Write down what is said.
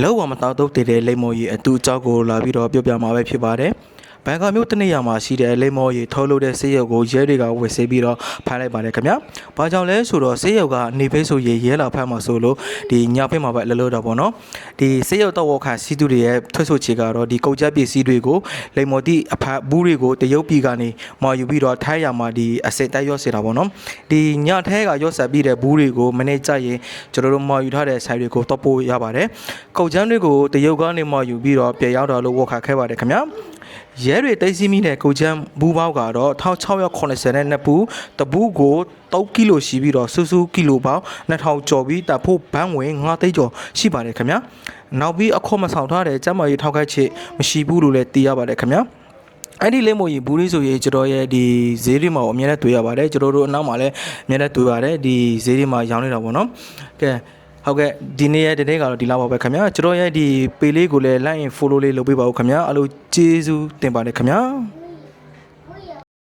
လောက်ဝမတောက်တုတ်တဲ့လိမ္မော်ကြီးအတူအကြောက်ကိုလာပြီးတော့ပြောပြမှာပဲဖြစ်ပါတယ်ဘန်ကောက်မြို့တနေရာမှာရှိတဲ့လိမ္မော်ကြီးထုတ်လုပ်တဲ့ဆေးရုံကိုရဲတွေကဝယ်ဆေးပြီးတော့ဖမ်းလိုက်ပါတယ်ခင်ဗျာ။ဘာကြောင့်လဲဆိုတော့ဆေးရုံကနေဖေးဆိုရဲလာဖမ်းမှာဆိုလို့ဒီညဖေးမှာပဲလှလို့တော့ပေါ့နော်။ဒီဆေးရုံတော့ဝခစီတူတွေရဲ့ထွက်ဆိုချေကတော့ဒီကုန်ကြပစ္စည်းတွေကိုလိမ္မော်တိအဖတ်ဘူးတွေကိုတရုတ်ပြည်ကနေမှာယူပြီးတော့ထိုင်းရမှာဒီအစစ်တိုက်ရော့စေတာပေါ့နော်။ဒီညထဲကရော့ဆက်ပြီးတဲ့ဘူးတွေကိုမနေ့ကျရင်ကျွန်တော်တို့မှာယူထားတဲ့ဆိုင်တွေကိုတော့ပို့ရပါတယ်။ကုန်ချမ်းတွေကိုတရုတ်ကနေမှာယူပြီးတော့ပြန်ရောက်တော့လို့ဝခခဲ့ပါတယ်ခင်ဗျာ။ရဲတွေတိတ်စီးမိတဲ့ကိုချမ်းဘူးပေါက်ကတော့1680နဲ့ဘူးတဘူးကို3ကီလိုရှိပြီးတော့စူးစူးကီလိုပေါက်2000ကျော်ပြီးတဖို့ဘန်းဝင်9သိန်းကျော်ရှိပါတယ်ခင်ဗျာနောက်ပြီးအခေါ်မဆောင်ထားတဲ့ကျမကြီးထောက်ခိုက်ချစ်မရှိဘူးလို့လည်းသိရပါတယ်ခင်ဗျာအဲ့ဒီလိမ္မော်ကြီးဘူးလေးဆိုရင်ကျွန်တော်ရဲ့ဒီဈေးတွေမှာအများနဲ့တွေ့ရပါတယ်ကျွန်တော်တို့အနောက်မှာလည်းအများနဲ့တွေ့ပါတယ်ဒီဈေးတွေမှာရောင်းနေတာပေါ့နော်ကဲဟုတ်ကဲ့ဒီနေ့ရဲ့ဒီနေ့ကတော့ဒီလောက်ပါပဲခင်ဗျာကျွန်တော်ရဲ့ဒီပေလေးကိုလည်း like and follow လေးလုပ်ပေးပါဦးခင်ဗျာအလိုကျေးဇူးတင်ပါတယ်ခင်ဗျာ